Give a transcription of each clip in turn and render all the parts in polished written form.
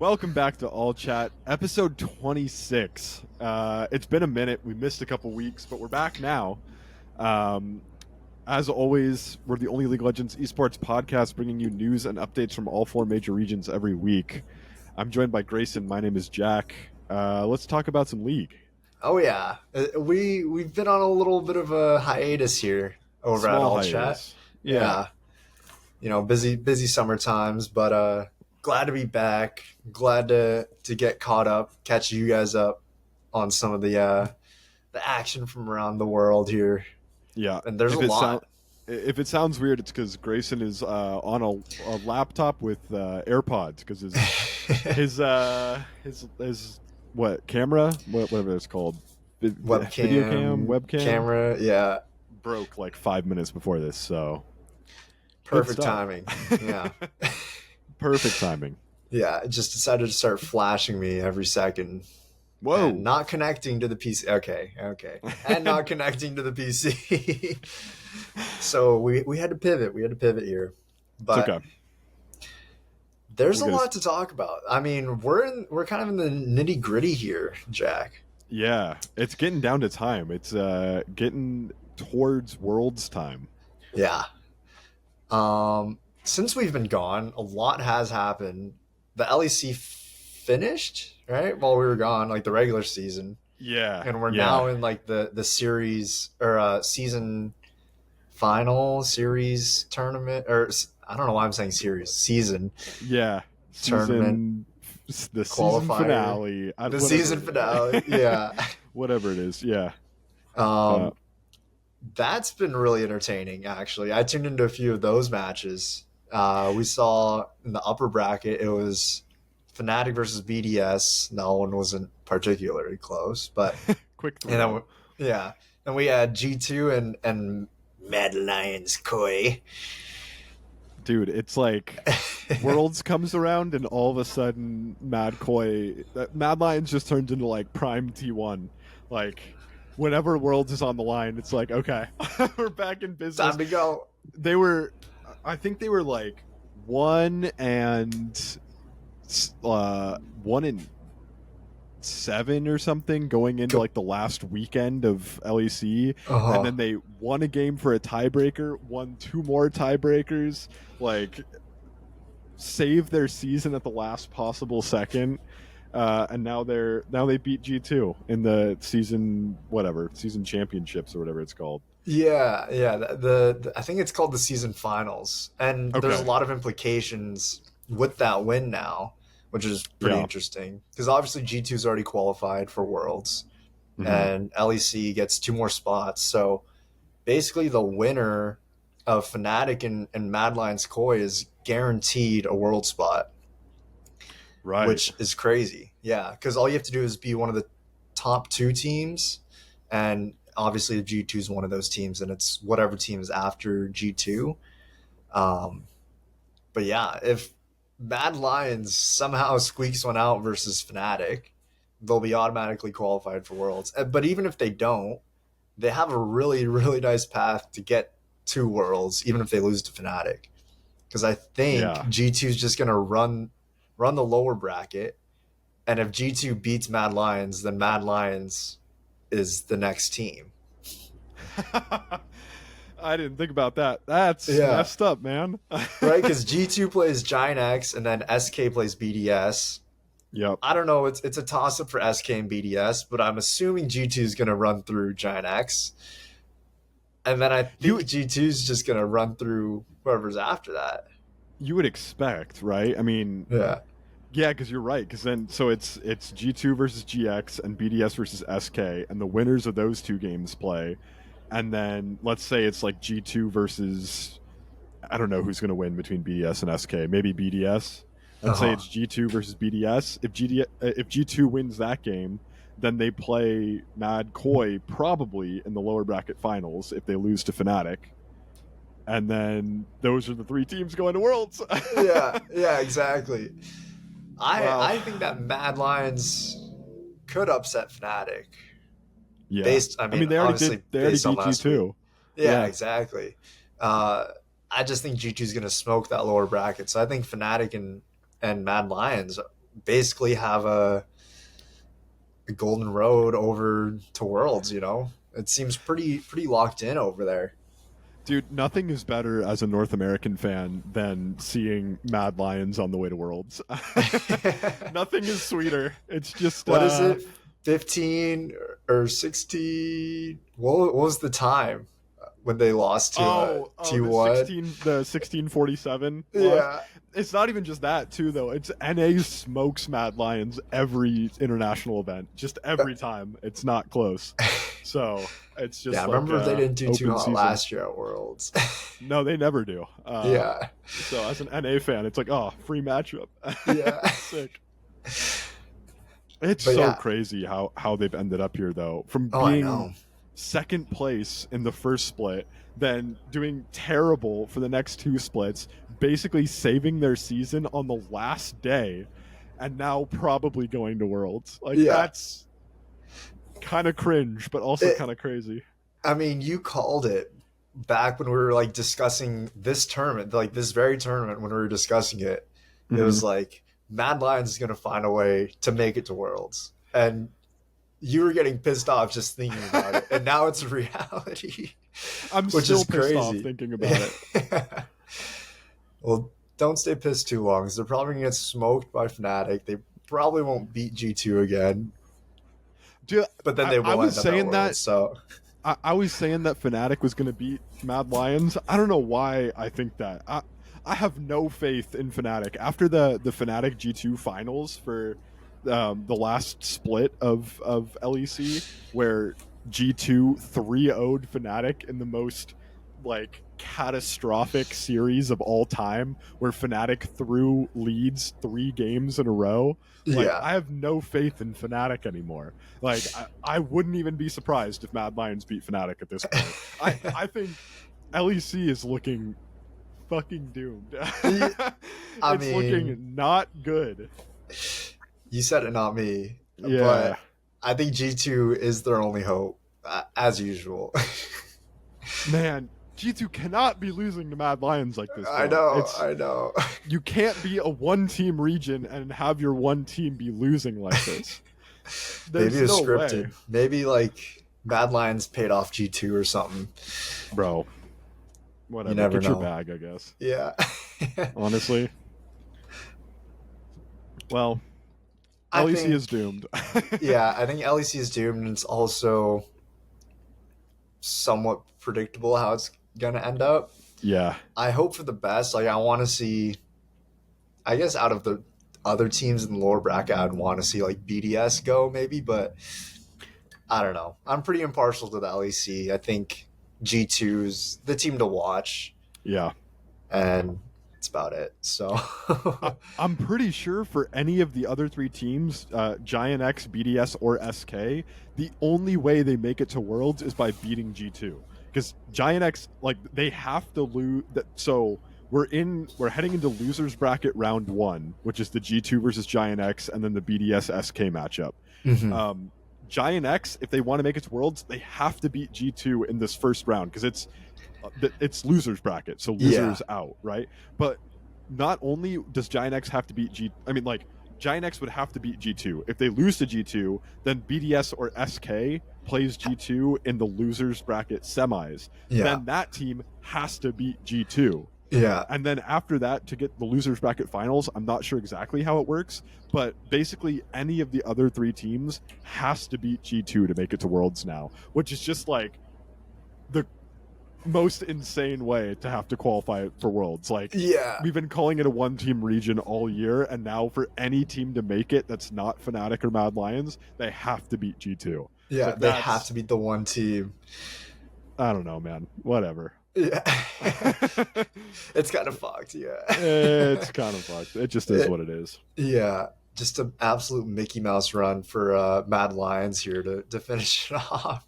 Welcome back to All Chat, episode 26. It's been a minute. We missed a couple weeks, but we're back now. Um, as always, we're the only League of Legends Esports podcast bringing you news and updates from all four major regions every week. I'm joined by Grayson. My name is Jack. Let's talk about some League. Oh yeah, we've been on a little bit of a hiatus here over at Small All hiatus. Chat. Yeah. Busy summer times, but glad to be back. Glad to get caught up, catch you guys up on some of the action from around the world here. Yeah. And there's a lot. If it sounds weird, it's because Grayson is on a laptop with AirPods because his what camera, whatever it's called, webcam camera, yeah, broke like 5 minutes before this. So perfect timing. Yeah, perfect timing. Yeah, it just decided to start flashing me every second. Whoa! And not connecting to the PC. Okay, and not connecting to the PC. So we had to pivot. We had to pivot here, but okay. There's a lot to talk about. I mean, we're kind of in the nitty gritty here, Jack. Yeah, it's getting down to time. It's getting towards Worlds time. Yeah. Since we've been gone, a lot has happened. The LEC finished, right? While we were gone, like the regular season. Yeah. And we're now in like the series or season final series tournament, or I don't know why I'm saying season. Yeah. Tournament. The season finale. The season finale. Yeah. Whatever it is. Yeah. That's been really entertaining, actually. I tuned into a few of those matches. We saw in the upper bracket, it was Fnatic versus BDS. No one wasn't particularly close, but quick. And then we had G2 and Mad Lions Koi. Dude, it's like Worlds comes around and all of a sudden Mad Lions just turns into like prime T1. Like whenever Worlds is on the line, it's like, okay, we're back in business. Time to go. I think they were like 1 and 7 or something going into like the last weekend of LEC, and then they won a game for a tiebreaker, won 2 more tiebreakers, like saved their season at the last possible second, and now they beat G2 in the season championships or whatever it's called. Yeah. The I think it's called the season finals, and there's a lot of implications with that win now, which is pretty interesting because obviously G2's already qualified for Worlds, and LEC gets 2 more spots. So basically the winner of Fnatic and Mad Lions Koi is guaranteed a World spot. Right. Which is crazy. Yeah, because all you have to do is be one of the top 2 teams, and obviously G2 is one of those teams, and it's whatever team is after G2. But yeah, if Mad Lions somehow squeaks one out versus Fnatic, they'll be automatically qualified for Worlds. But even if they don't, they have a really, really nice path to get to Worlds, even if they lose to Fnatic. Because I think G2 is just going to run the lower bracket, and if G2 beats Mad Lions, then Mad Lions is the next team. I didn't think about that. That's messed up, man. Right, because G2 plays Giant X and then SK plays BDS. Yep. I don't know. It's a toss-up for SK and BDS, but I'm assuming G2 is going to run through Giant X. And then I think G2 is just going to run through whoever's after that. You would expect, right? I mean... Yeah, because you're right. Because then, so it's G2 versus GX and BDS versus SK, and the winners of those 2 games play. And then let's say it's like G2 versus, I don't know who's going to win between BDS and SK. Maybe BDS. Let's say it's G2 versus BDS. If G2 wins that game, then they play Mad Koi probably in the lower bracket finals if they lose to Fnatic. And then those are the 3 teams going to Worlds. Yeah, exactly. I think that Mad Lions could upset Fnatic. Yeah, I mean they already beat G2. Yeah, exactly. I just think G2 is going to smoke that lower bracket. So I think Fnatic and Mad Lions basically have a golden road over to Worlds. It seems pretty locked in over there. Dude, nothing is better as a North American fan than seeing Mad Lions on the way to Worlds. Nothing is sweeter. It's just what is it? 15 or 16? What was the time when they lost to T1? The 1647. Yeah. It's not even just that too, though. It's NA smokes Mad Lions every international event, just every time. It's not close. So it's just I remember they didn't do too hot season. last year at Worlds. No, they never do. Yeah. So as an NA fan, it's like, oh, free matchup. Yeah. Sick. It's crazy how they've ended up here, though. From being second place in the first split, then doing terrible for the next two splits, basically saving their season on the last day, and now probably going to Worlds. That's kind of cringe, but also kind of crazy. I mean, you called it back when we were like discussing this tournament, like this very tournament when we were discussing it. Mm-hmm. It was like Mad Lions is going to find a way to make it to Worlds, and you were getting pissed off just thinking about it, and now it's a reality. I'm still pissed off thinking about it. Well, don't stay pissed too long, because they're probably going to get smoked by Fnatic. They probably won't beat G2 again. Dude, but then they will end up at Worlds, so... I was saying that Fnatic was going to beat Mad Lions. I don't know why I think that. I have no faith in Fnatic. After the Fnatic G2 finals for the last split of LEC, where G2 3-0'd Fnatic in the most catastrophic series of all time, where Fnatic threw leads 3 games in a row. I have no faith in Fnatic anymore. I wouldn't even be surprised if Mad Lions beat Fnatic at this point. I think LEC is looking fucking doomed. It's looking not good. You said it, not me. Yeah. But I think G2 is their only hope, as usual. Man, G2 cannot be losing to Mad Lions like this. I know. You can't be a one-team region and have your one team be losing like this. Maybe it's scripted. Way. Maybe Mad Lions paid off G2 or something. Bro. Whatever. You never Get know. Your bag, I guess. Yeah. Honestly. Well, LEC is doomed. Yeah, I think LEC is doomed, and it's also somewhat predictable how it's gonna end up. Yeah. I hope for the best. I want to see, I guess, out of the other teams in the lower bracket, I'd want to see BDS go maybe, but I don't know. I'm pretty impartial to the LEC. I think G2's the team to watch. Yeah. And that's about it. So I'm pretty sure for any of the other 3 teams, Giant X, BDS, or SK, the only way they make it to Worlds is by beating G2. Because Giant X, they have to lose. So we're heading into losers bracket round 1, which is the G2 versus Giant X, and then the BDS SK matchup. Mm-hmm. Giant X, if they want to make it to Worlds, they have to beat G2 in this first round, because it's losers bracket, so losers out, right? But not only does Giant X have to beat Giant X would have to beat G2. If they lose to G2, then BDS or SK plays G2 in the losers bracket semis. Yeah. Then that team has to beat G2. Yeah. And then after that, to get the losers bracket finals, I'm not sure exactly how it works, but basically any of the other 3 teams has to beat G2 to make it to Worlds now, which is just the most insane way to have to qualify for Worlds. We've been calling it a one-team region all year, and now for any team to make it that's not Fnatic or Mad Lions, they have to beat G2. Yeah, they have to beat the one team. I don't know, man. Whatever. Yeah. It's kind of fucked, yeah. It's kind of fucked. It just is what it is. Yeah. Just an absolute Mickey Mouse run for Mad Lions here to finish it off.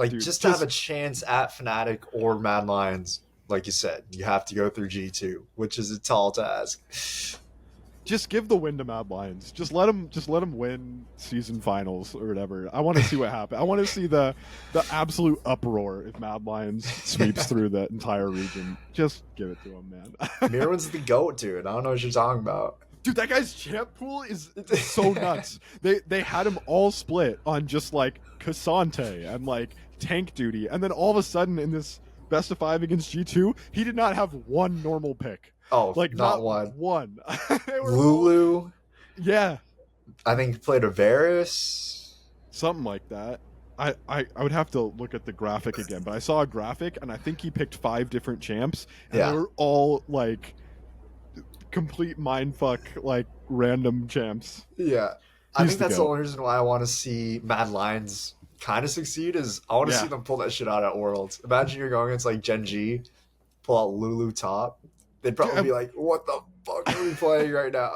Just to have a chance at Fnatic or Mad Lions, like you said, you have to go through G2, which is a tall task. Just give the win to Mad Lions. Just let them win season finals or whatever. I want to see what happens. I want to see the absolute uproar if Mad Lions sweeps through the entire region. Just give it to them, man. Mirwin's the GOAT, dude. I don't know what you're talking about. Dude, that guy's champ pool is so nuts. They had him all split on just like Cassante and like tank duty, and then all of a sudden in this best of 5 against G2, he did not have one normal pick. Oh, Like not not one. one. Lulu. All, yeah. I think he played a Varus. Something like that. I would have to look at the graphic again, but I saw a graphic and I think he picked 5 different champs, and they were all like complete mindfuck, like random champs. Yeah. I think that's the only reason why I want to see Mad Lions kind of succeed is I want to see them pull that shit out at Worlds. Imagine you're going against like Gen G, pull out Lulu top. They'd probably be like, what the fuck are we playing right now?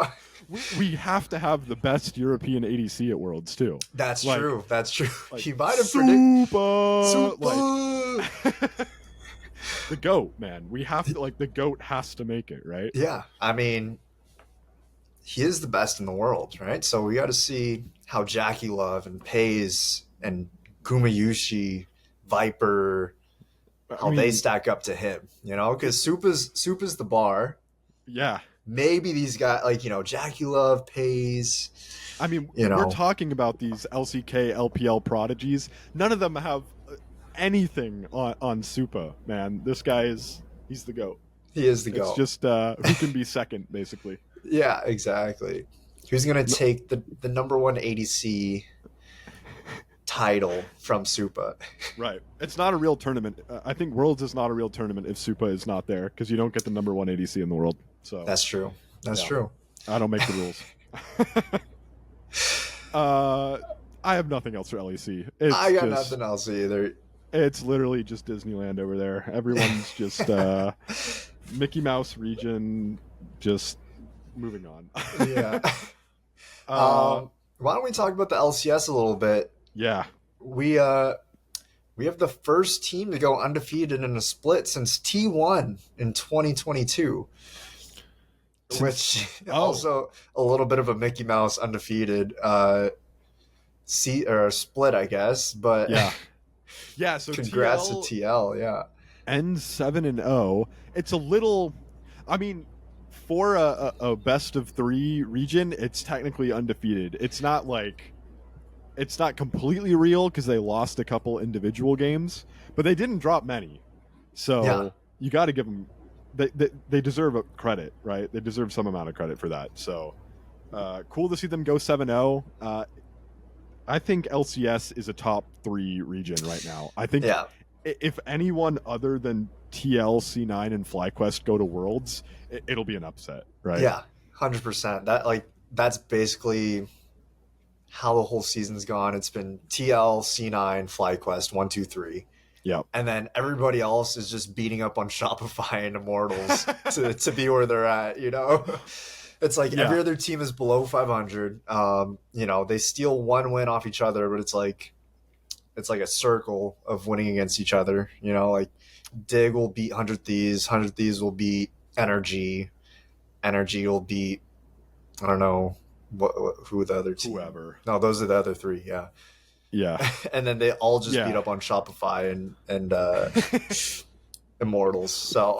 We have to have the best European ADC at Worlds too. That's true. That's true. Like, he might have predicted like, the GOAT, man. We have to, like, the GOAT has to make it, right? Yeah. I mean, he is the best in the world, right? So we got to see how Jackie Love and Pays and Gumayushi, Viper, how they stack up to him, you know? Because Soupa's the bar. Yeah. Maybe these guys, like, you know, Jackie Love, Pays. I mean, we're talking about these LCK, LPL prodigies. None of them have anything on Supa, man. This guy he's the GOAT. He is the GOAT. It's just who can be second, basically. Yeah, exactly. Who's going to take the number 1 ADC title from Supa? Right. It's not a real tournament. I think Worlds is not a real tournament if Supa is not there, because you don't get the number 1 ADC in the world. So that's true. That's true. I don't make the rules. I have nothing else for LEC. I got nothing else either. It's literally just Disneyland over there. Everyone's just Mickey Mouse region, just moving on. Yeah. Why don't we talk about the LCS a little bit? Yeah. We have the first team to go undefeated in a split since T1 in 2022. Which also a little bit of a Mickey Mouse undefeated split, I guess. But yeah. So congrats to TL. Yeah, N7-0. It's a little. I mean, for a best of 3 region, it's technically undefeated. It's not completely real because they lost a couple individual games, but they didn't drop many. So you got to give them. They deserve a credit, right? They deserve some amount of credit for that. So cool to see them go 7-0. I think LCS is a top 3 region right now. I think if anyone other than TL, C9, and FlyQuest go to Worlds, it'll be an upset, right? Yeah, 100%. That's basically how the whole season's gone. It's been TL, C9, FlyQuest, 1, 2, 3. Yeah. And then everybody else is just beating up on Shopify and Immortals to be where they're at, you know? It's like every other team is below 500. You know, they steal 1 win off each other, but it's like a circle of winning against each other, you know? Like Dig will beat 100 Thieves, 100 Thieves will beat Energy will beat, I don't know, who the other team? Whoever. No, those are the other 3, yeah. Yeah. And then they all just beat up on Shopify and Immortals. So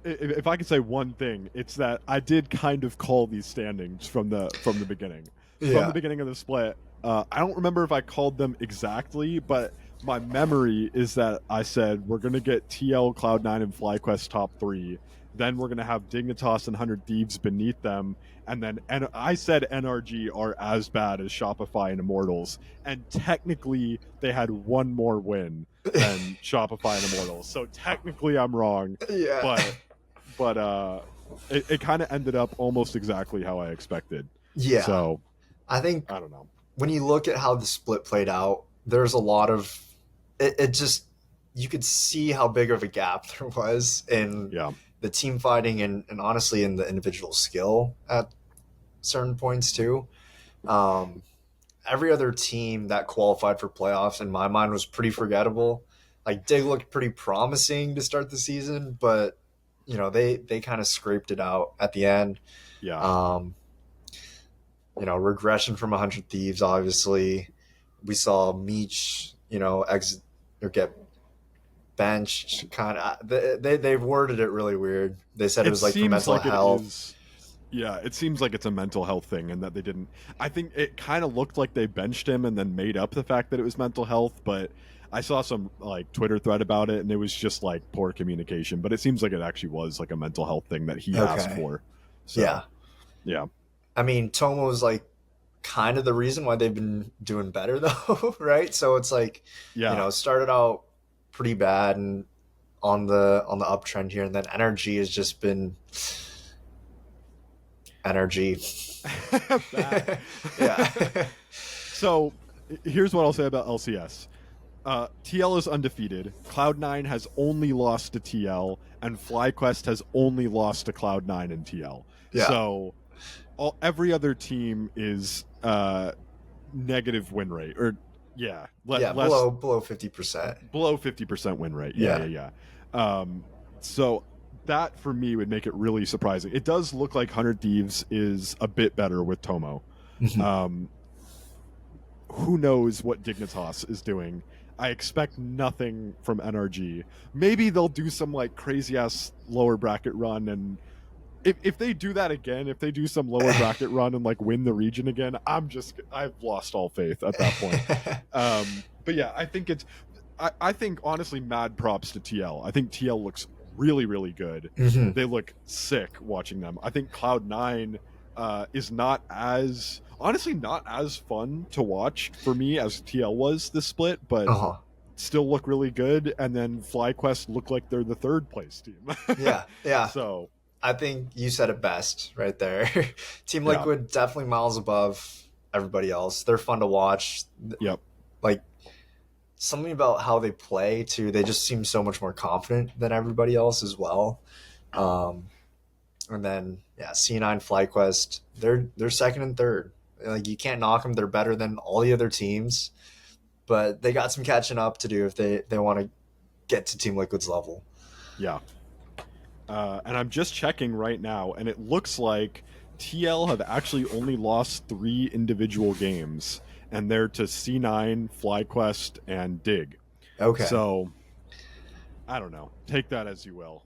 if I could say one thing, it's that I did kind of call these standings from the beginning. Yeah. From the beginning of the split. I don't remember if I called them exactly, but my memory is that I said we're going to get TL, Cloud9, and FlyQuest top 3. Then we're going to have Dignitas and 100 Thieves beneath them. And I said NRG are as bad as Shopify and Immortals. And technically, they had 1 more win than Shopify and Immortals. So technically, I'm wrong. Yeah. But it kind of ended up almost exactly how I expected. Yeah. So I don't know. When you look at how the split played out, there's a lot of it just you could see how big of a gap there was in the team fighting and honestly in the individual skill at certain points too. Every other team that qualified for playoffs in my mind was pretty forgettable. Like Dig looked pretty promising to start the season, but you know, they kind of scraped it out at the end. Yeah. You know, regression from 100 Thieves, obviously. We saw Meech, you know, exit or get benched. Kind of, they've worded it really weird. They said it was like for mental health. Yeah, it seems like it's a mental health thing, and that they didn't. I think it kind of looked like they benched him and then made up the fact that it was mental health. But I saw some like Twitter thread about it, and it was just like poor communication. But it seems like it actually was like a mental health thing that he asked for. So, Yeah. yeah. I mean, Tomo's like kind of the reason why they've been doing better though, right? So it's like, Yeah. started out pretty bad and on the uptrend here, and then energy has just been energy. Yeah. So here's what I'll say about LCS. TL is undefeated. Cloud9 has only lost to TL, and FlyQuest has only lost to Cloud9 and TL. Yeah. So every other team is negative win rate, or below 50%. Below 50% win rate. Yeah. So that for me would make it really surprising. It does look like 100 Thieves is a bit better with Tomo. Who knows what Dignitas is doing? I expect nothing from NRG. Maybe they'll do some like crazy ass lower bracket run, and if they do that again, if they do some lower bracket run and like win the region again, I've lost all faith at that point. But yeah, I think I think honestly, mad props to TL. I think TL looks really, really good. They look sick watching them. I think Cloud9 is not as fun to watch for me as TL was this split, but still look really good. And then FlyQuest look like they're the third place team. Yeah. So I think you said it best right there. Team Liquid definitely miles above everybody else. They're fun to watch. Yep. Like something about how they play too. They just seem so much more confident than everybody else as well. And then C9 FlyQuest, they're second and third. Like you can't knock them. They're better than all the other teams, but they got some catching up to do if they want to get to Team Liquid's level. Yeah. And I'm just checking right now, and it looks like TL have actually only lost 3 individual games, and they're to C9, FlyQuest, and Dig. Okay. So I don't know. Take that as you will.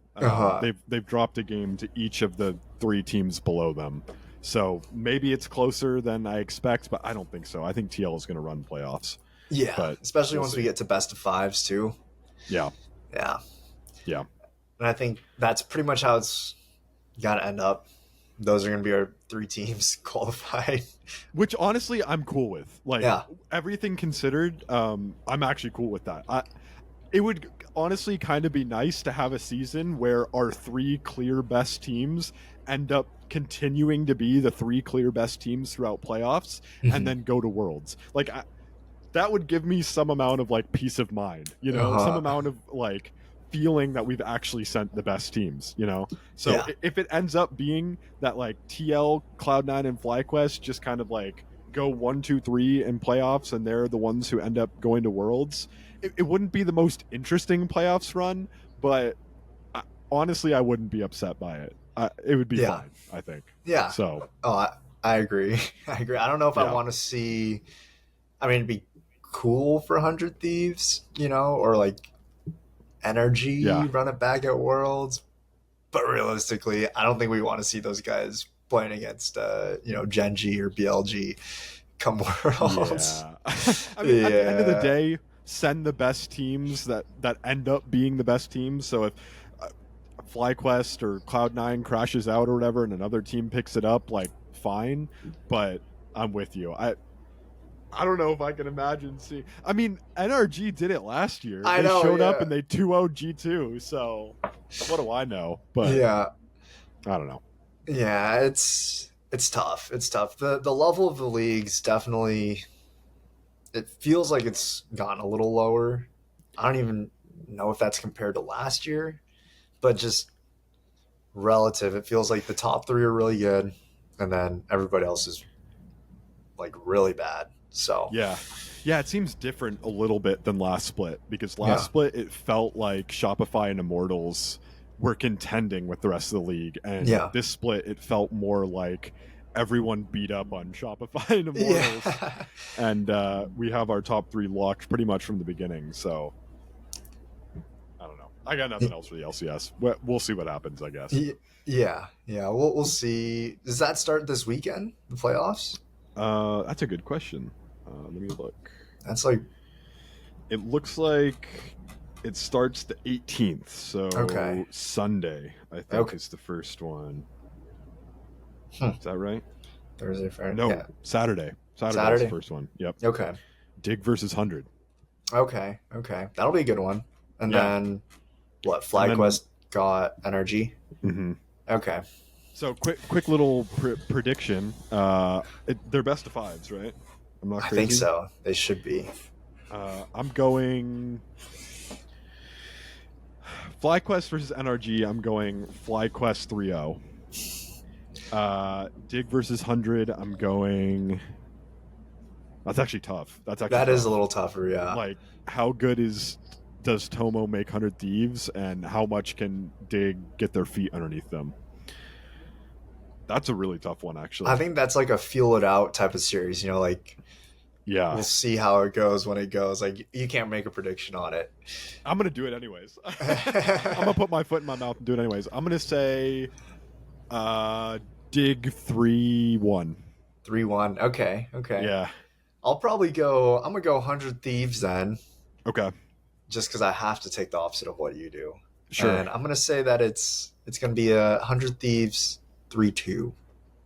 They've dropped a game to each of the 3 teams below them. So maybe it's closer than I expect, but I don't think so. I think TL is going to run playoffs. Yeah, but especially once we get to best of 5s too. Yeah. And I think that's pretty much how it's got to end up. Those are going to be our 3 teams qualified. Which honestly, I'm cool with. Like everything considered, I'm actually cool with that. It would honestly kind of be nice to have a season where our 3 clear best teams end up continuing to be the 3 clear best teams throughout playoffs and then go to Worlds. Like that would give me some amount of like peace of mind, some amount of like feeling that we've actually sent the best teams, So if it ends up being that like TL, Cloud9, and FlyQuest just kind of like go 1, 2, 3 in playoffs, and they're the ones who end up going to Worlds, it wouldn't be the most interesting playoffs run, but honestly, I wouldn't be upset by it. It would be fine, I think. Yeah. So. I agree. I don't know if I want to see. I mean, it'd be cool for 100 Thieves, or like energy run it back at Worlds, but realistically, I don't think we want to see those guys playing against Genji or BLG come Worlds. I mean, at the end of the day, send the best teams that end up being the best teams. So if FlyQuest or Cloud9 crashes out or whatever and another team picks it up, like fine, but I'm with you. I don't know if I can imagine seeing. I mean, NRG did it last year. They showed up and they 2-0 G2. So what do I know? But I don't know. Yeah, it's tough. It's tough. The level of the leagues definitely. It feels like it's gotten a little lower. I don't even know if that's compared to last year, but just relative. It feels like the top 3 are really good, and then everybody else is like really bad. So yeah, it seems different a little bit than last split, because last split it felt like Shopify and Immortals were contending with the rest of the league, and this split it felt more like everyone beat up on Shopify and Immortals, and we have our top 3 locked pretty much from the beginning. So I don't know. I got nothing else for the LCS. We'll see what happens, I guess. Yeah. We'll see. Does that start this weekend? The playoffs? That's a good question. Let me look. That's like It looks like it starts the 18th, so okay. Sunday, I think, is the first one. Is that right? Thursday, Friday. No, Yeah. Saturday. Saturday is the first one. Yep. Okay. Dig versus 100. Okay. That'll be a good one. And then what? FlyQuest got energy. Mm-hmm. Okay. So quick little prediction. They're best of fives, right? I'm not crazy. I think so. They should be. I'm going FlyQuest versus NRG. I'm going FlyQuest 3-0. Dig versus 100. I'm going. That's actually tough. That is a little tougher. Yeah. Like, how good does Tomo make 100 Thieves, and how much can Dig get their feet underneath them? That's a really tough one, actually. I think that's like a feel it out type of series. You know, like. Yeah. We'll see how it goes when it goes. Like, you can't make a prediction on it. I'm gonna do it anyways. I'm gonna put my foot in my mouth and do it anyways. I'm gonna say Dig 3-1. 3-1. Okay. Yeah. I'm gonna go 100 Thieves then. Okay. Just because I have to take the opposite of what you do. Sure. And I'm gonna say that it's gonna be a 100 Thieves 3-2.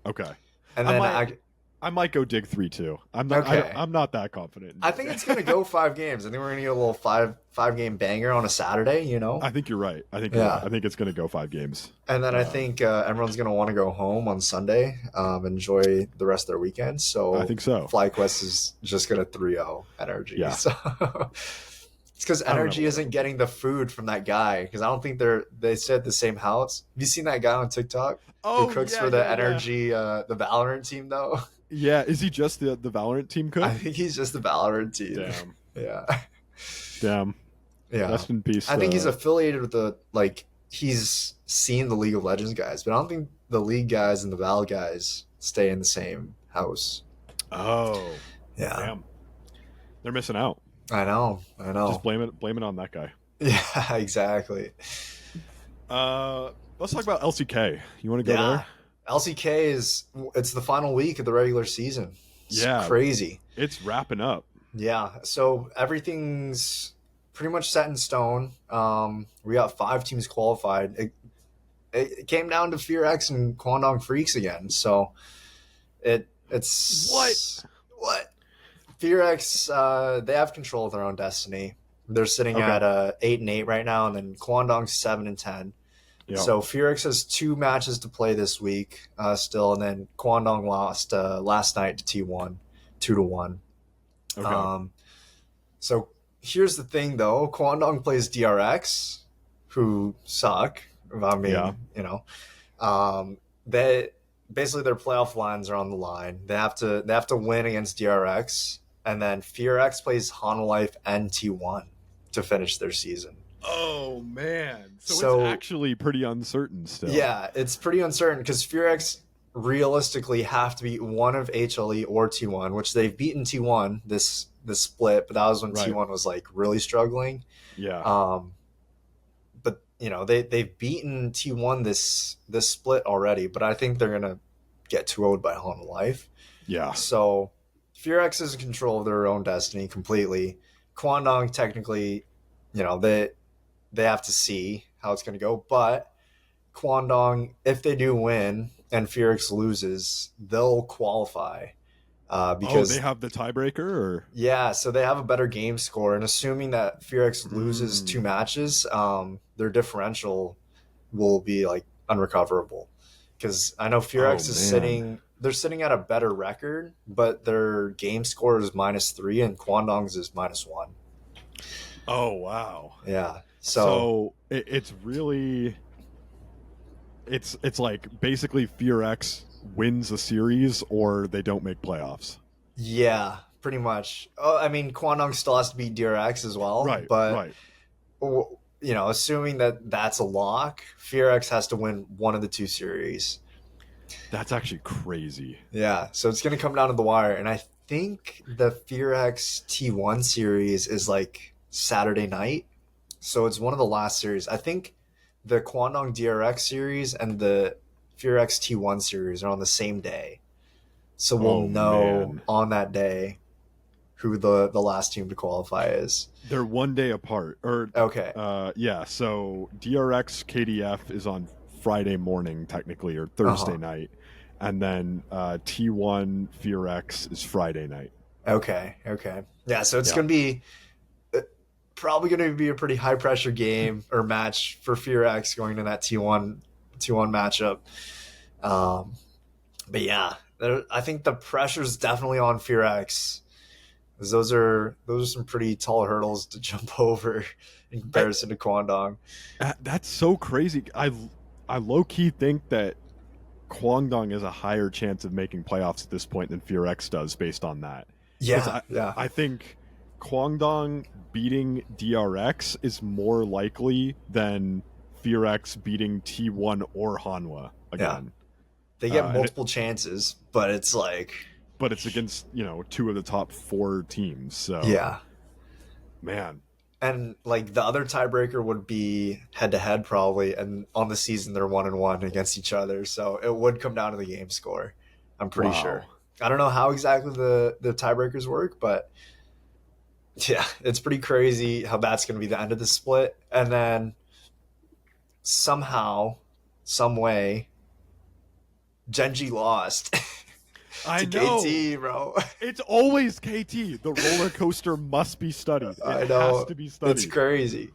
Okay. And then I might go Dig 3-2. I'm not. Okay. I'm not that confident. I think it's gonna go 5 games. I think we're gonna get a little five game banger on a Saturday. You know. I think you're right. I think it's gonna go 5 games. And then I think everyone's gonna want to go home on Sunday, enjoy the rest of their weekend. So I think so. FlyQuest is just gonna 3-0 energy. Yeah. So it's because energy isn't getting the food from that guy. Because I don't think they stay at the same house. Have you seen that guy on TikTok who cooks for the energy, the Valorant team though? Yeah, is he just the Valorant team cook? I think he's just the Valorant team. Damn. Yeah. Damn. Yeah. Rest in peace. I think he's affiliated with he's seen the League of Legends guys, but I don't think the League guys and the Val guys stay in the same house. Oh. Yeah. Damn. They're missing out. I know. Just blame it on that guy. Yeah, exactly. Let's talk about LCK. You want to go there? LCK it's the final week of the regular season. It's crazy. It's wrapping up. Yeah. So everything's pretty much set in stone. We got 5 teams qualified. It came down to FearX and Kwangdong Freaks again. So it's what FearX, they have control of their own destiny. They're sitting at 8-8 right now, and then Kwangdong's 7-10. Yep. So FearX has 2 matches to play this week still, and then Kwangdong lost last night to T1, 2-1. Okay. So here's the thing, though. Kwangdong plays DRX, who suck. I mean, you know, they basically their playoff lines are on the line. They have to win against DRX, and then FearX plays Hanwha and T1 to finish their season. Oh man! So it's actually pretty uncertain still. Yeah, it's pretty uncertain because FearX realistically have to beat one of HLE or T1, which they've beaten T1 this split, but that was when T1 was like really struggling. Yeah. But you know they've beaten T1 this split already, but I think they're gonna get 2-0'd by Hanwha. Yeah. So FearX is in control of their own destiny completely. Kwangdong technically, you know, they have to see how it's going to go. But Kwangdong, if they do win and FearX loses, they'll qualify. Because they have the tiebreaker? Or? Yeah, so they have a better game score. And assuming that FearX loses 2 matches, their differential will be like unrecoverable. Because I know FearX is sitting at a better record, but their game score is -3 and Kwangdong's is -1. Oh, wow. Yeah. So it's really it's like basically FearX wins a series or they don't make playoffs. Yeah, pretty much. Oh, I mean, Kwangdong still has to beat DRX as well. Right, but you know, assuming that that's a lock, FearX has to win one of the 2 series. That's actually crazy. Yeah, so it's going to come down to the wire. And I think the FearX T1 series is like Saturday night. So it's one of the last series. I think the Kwangdong DRX series and the FearX T1 series are on the same day. So we'll know on that day who the last team to qualify is. They're 1 day apart. Okay. Yeah, so DRX KDF is on Friday morning, technically, or Thursday night. And then T1 FearX is Friday night. Okay. Yeah, so it's going to be probably going to be a pretty high pressure game or match for FearX going to that T1 matchup. But yeah, I think the pressure's definitely on FearX. Those are some pretty tall hurdles to jump over in comparison to Kwangdong. That's so crazy. I low-key think that Kwangdong has a higher chance of making playoffs at this point than FearX does based on that. Yeah. I think Kwangdong beating DRX is more likely than FearX beating T1 or Hanwha again. Yeah. They get multiple chances, but it's like... But it's against, two of the top 4 teams. So yeah. Man. And like the other tiebreaker would be head-to-head probably, and on the season they're 1-1 against each other. So it would come down to the game score, I'm pretty sure. I don't know how exactly the tiebreakers work, but yeah, it's pretty crazy how that's going to be the end of the split. And then somehow, some way, Gen.G lost I to know. KT, bro. It's always KT. The roller coaster must be studied. I know. Has to be studied. It's crazy.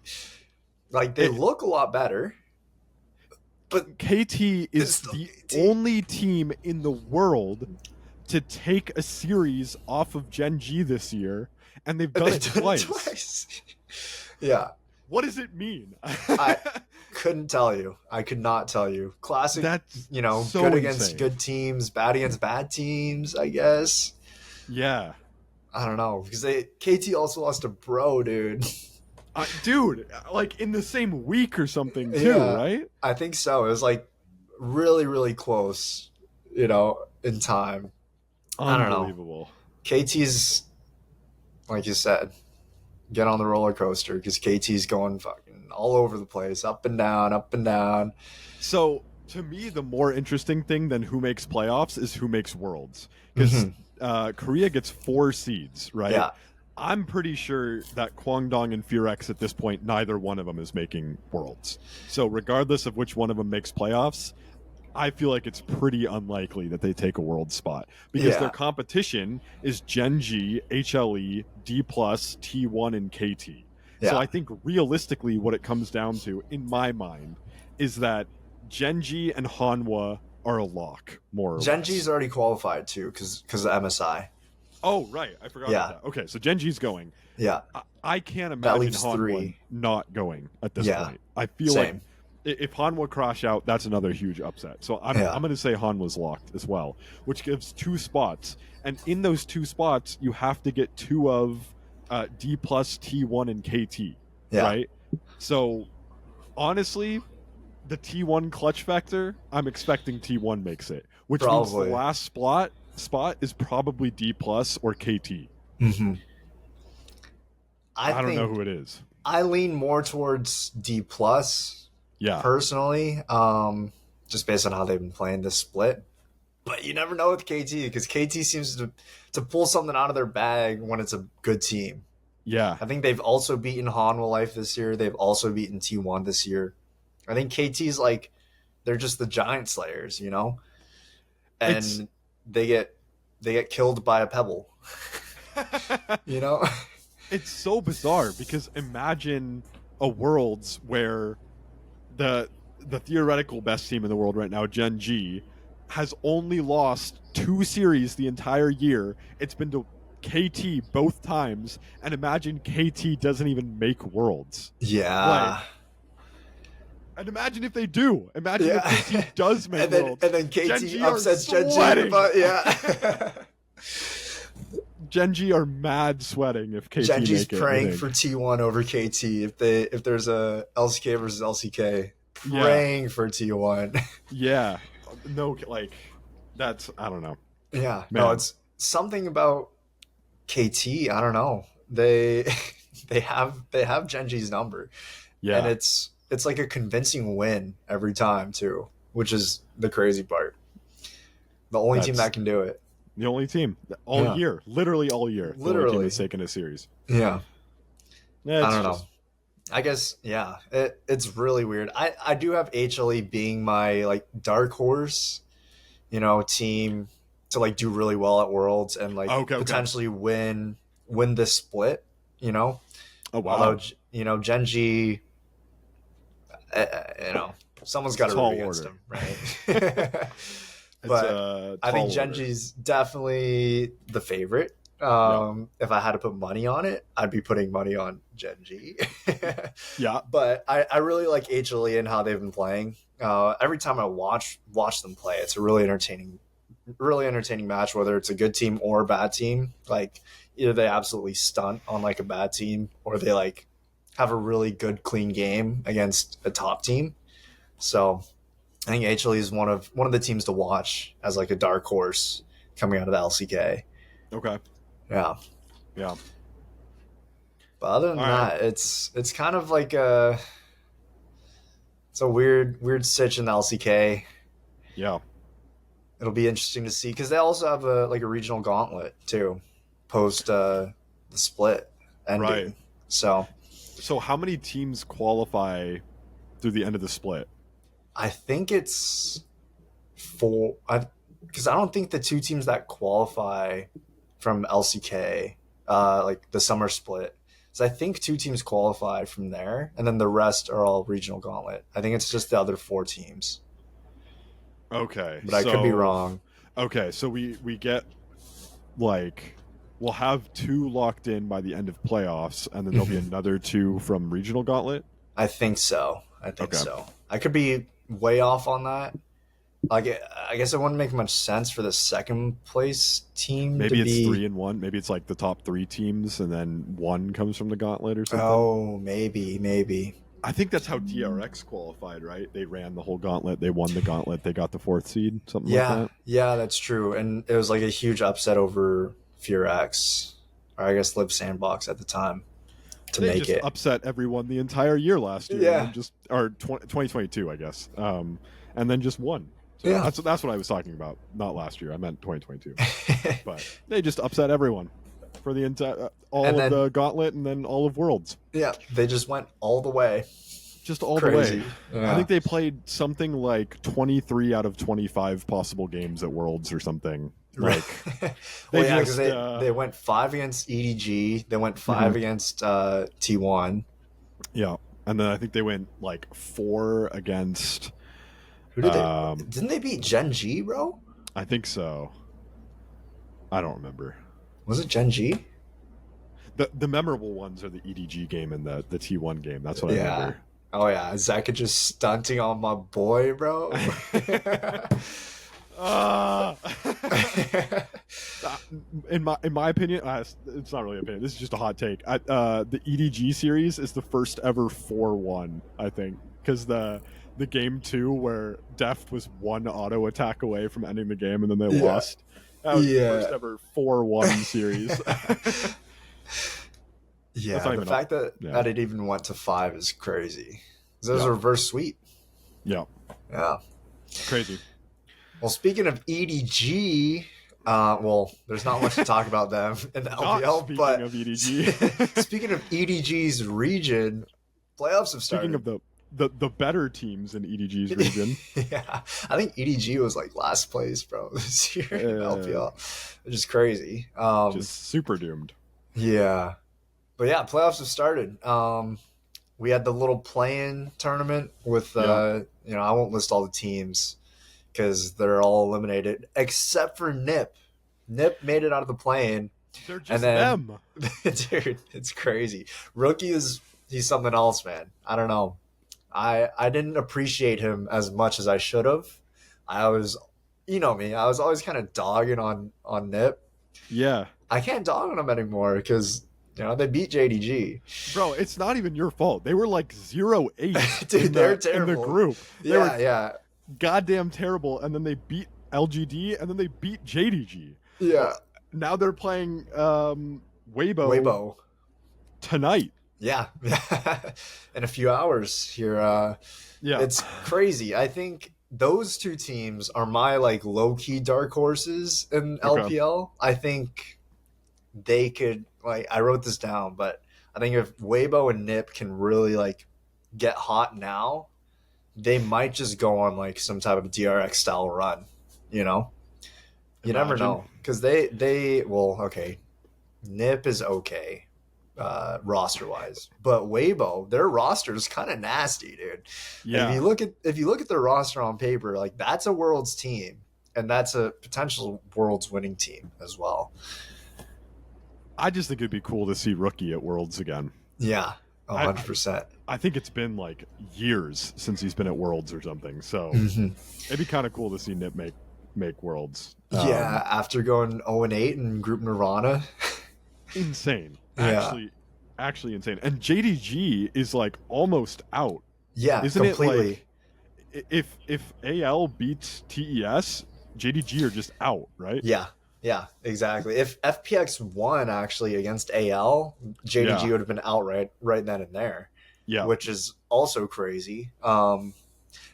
Like, they look a lot better. But KT is the only team in the world to take a series off of Gen.G this year, and they've done it twice. Yeah. What does it mean? I couldn't tell you. I could not tell you. Classic, That's so good insane. against good teams, bad against bad teams, I guess. Yeah. I don't know. Because KT also lost to Bro, dude. Dude, like in the same week or something too, right? I think so. It was like really, really close, in time. Unbelievable. I don't know. KT's, like you said, get on the roller coaster because KT's going fucking all over the place, up and down, up and down. So to me, the more interesting thing than who makes playoffs is who makes worlds, because Korea gets 4 seeds, right? Yeah. I'm pretty sure that Kwangdong and FearX at this point, neither one of them is making worlds. So regardless of which one of them makes playoffs, I feel like it's pretty unlikely that they take a world spot because their competition is Gen.G, HLE, D+, T1, and KT. Yeah. So I think realistically what it comes down to, in my mind, is that Gen.G and Hanwha are a lock, more or less. Gen.G's already qualified too because of MSI. Oh, right. I forgot about that. Okay, so Gen.G's going. Yeah. I can't imagine Hanwha not going at this point. I feel like if Hanwha crash out, that's another huge upset. So I'm going to say Hanwha's locked as well, which gives 2 spots. And in those 2 spots, you have to get 2 of D+, T1, and KT, right? So honestly, the T1 clutch factor, I'm expecting T1 makes it, which means the last spot is probably D+ or KT. Mm-hmm. I don't know who it is. I lean more towards D+. Yeah. Personally, just based on how they've been playing this split. But you never know with KT because KT seems to pull something out of their bag when it's a good team. Yeah. I think they've also beaten Hanwha Life this year. They've also beaten T1 this year. I think KT's like, they're just the giant slayers, And they get killed by a pebble. It's so bizarre because imagine a Worlds where the theoretical best team in the world right now, Gen.G, has only lost 2 series the entire year. It's been to KT both times, and imagine KT doesn't even make Worlds. Yeah. And imagine if they do. Imagine if KT does make Worlds. And then KT upsets Gen.G. But Gen.G are mad sweating if KT Gen.G's make it. Praying for T1 over KT. If there's a LCK versus LCK, praying for T1. Yeah. No, that's, I don't know. Yeah. Man. No, it's something about KT. I don't know. They have Gen.G's number. Yeah. And it's it's like a convincing win every time too, which is the crazy part. The only team that can do it. The only team all year, literally all year. The only team that's taken a series. Yeah. I don't know. Just... I guess, yeah, it's really weird. I do have HLE being my like dark horse, team to like do really well at Worlds and like potentially win this split, Oh wow. Although, Genji, someone's got to root against him, right? But I think Genji's definitely the favorite. If I had to put money on it, I'd be putting money on Genji. Yeah. But I really like HLE and how they've been playing. Every time I watch them play, it's a really entertaining match, whether it's a good team or a bad team. Like either they absolutely stunt on like a bad team or they like have a really good clean game against a top team. So I think HLE is one of the teams to watch as like a dark horse coming out of the LCK. Okay. Yeah. Yeah. But other than that, it's kind of like it's a weird stitch in the LCK. Yeah. It'll be interesting to see because they also have a regional gauntlet too, post the split ending. Right. So how many teams qualify through the end of the split? I think it's 4. Because I don't think the 2 teams that qualify from LCK, like the summer split. So I think 2 teams qualify from there, and then the rest are all regional gauntlet. I think it's just the other 4 teams. Okay, but I could be wrong. Okay, so we get like we'll have 2 locked in by the end of playoffs, and then there'll be another 2 from regional gauntlet. I think so. So. I could be way off on that. Like, I guess it wouldn't make much sense for the second place team. Maybe it's 3-1. Maybe it's like the top 3 teams, and then 1 comes from the gauntlet or something. Oh, maybe. I think that's how DRX qualified, right? They ran the whole gauntlet. They won the gauntlet. They got the 4th seed, something like that. Yeah, that's true. And it was like a huge upset over FearX, or I guess Lib Sandbox at the time. They just upset everyone the entire year last year. Yeah. Or 2022, I guess. And then just won. So yeah. That's what I was talking about. Not last year. I meant 2022. But they just upset everyone for the entire the gauntlet and then all of Worlds. Yeah, they just went all the way. Just all the way. Yeah. I think they played something like 23 out of 25 possible games at Worlds or something. Like, because they went 5 against EDG. They went 5 against T1. Yeah, and then I think they went like 4 against. Who did they? Didn't they beat Gen G, bro? I think so. I don't remember. Was it Gen G? The memorable ones are the EDG game and the T1 game. That's what I remember. Oh yeah, Zaka just stunting on my boy, bro. In my opinion, it's not really an opinion. This is just a hot take. The EDG series is the first ever 4-1, I think, because the game 2 where Deft was 1 auto attack away from ending the game and then they lost. That was the first ever 4-1 series. The fact that it even went to 5 is crazy. It was a reverse sweep. Yeah. Crazy. Well, speaking of EDG, there's not much to talk about them in the LPL. But of EDG. Speaking of EDG's region, playoffs have started. Speaking of the better teams in EDG's region. Yeah, I think EDG was like last place, bro, this year in LPL, which is crazy. Just super doomed. Yeah, but yeah, playoffs have started. We had the little play-in tournament with I won't list all the teams because they're all eliminated except for NIP. NIP made it out of the play-in. They're just them. Dude, it's crazy. Rookie he's something else, man. I don't know. I didn't appreciate him as much as I should have. I was, me, I was always kind of dogging on NIP. Yeah. I can't dog on him anymore because, they beat JDG. Bro, it's not even your fault. They were like 0-8. Dude, they're terrible. In the group. They were goddamn terrible. And then they beat LGD and then they beat JDG. Yeah. Now they're playing Weibo tonight. Yeah, in a few hours here. Yeah. It's crazy. I think those two teams are my like low key dark horses in Okay. LPL. I think they could like I wrote this down, but I think if Weibo and Nip can really like get hot now, they might just go on like some type of DRX style run. You know, you never Imagine. know because they well okay, Nip is okay roster wise, but Weibo their roster is kind of nasty, dude. Like Yeah. if you look at their roster on paper, like that's a world's team, and that's a potential world's winning team as well. I just think it'd be cool to see Rookie at Worlds again. Yeah, I 100%. I think it's been like years since he's been at Worlds or something. So Mm-hmm. it'd be kind of cool to see Nip make Worlds. Yeah, after going 0-8 in Group Nirvana. Insane. Yeah. Actually insane. And JDG is like almost out. Yeah, Isn't it completely. like if AL beats TES, JDG are just out, right? Yeah. Yeah, exactly. If FPX won actually against AL, JDG Yeah. would have been out right then and there, Yeah. which is also crazy. Yeah,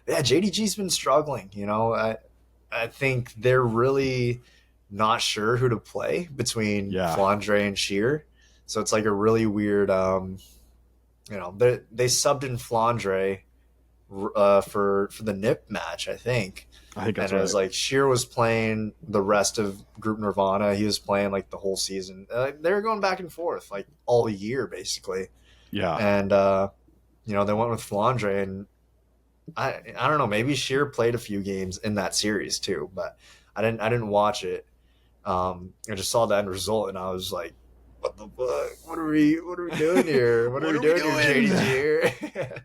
JDG's been struggling. I think they're really not sure who to play between Yeah. Flandre and Sheer. So it's like a really weird. They subbed in Flandre for the Nip match, I think. I think that's And it right. was like Sheer was playing the rest of Group Nirvana. He was playing like the whole season. They were going back and forth like all year basically. Yeah. And they went with Flandre, and I don't know. Maybe Sheer played a few games in that series too, but I didn't watch it. I just saw the end result, and I was like, "What the fuck? What are we doing here? What are we doing here, JDG?"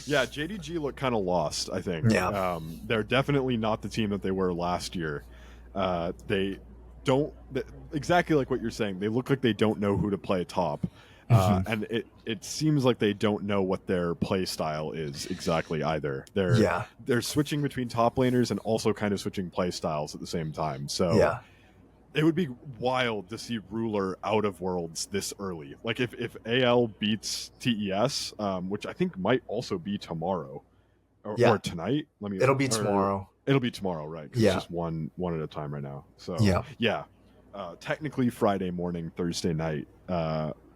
Yeah, JDG look kind of lost, I think. Yeah. They're definitely not the team that they were last year. They don't exactly like what you're saying. They look like they don't know who to play top. And it seems like they don't know what their play style is exactly either. They're switching between top laners and also kind of switching play styles at the same time. So Yeah. it would be wild to see Ruler out of Worlds this early. Like if AL beats TES, which I think might also be tomorrow or tonight. It'll be tomorrow. It'll be tomorrow, right? Because it's just one at a time right now. So yeah. Technically Friday morning, Thursday night.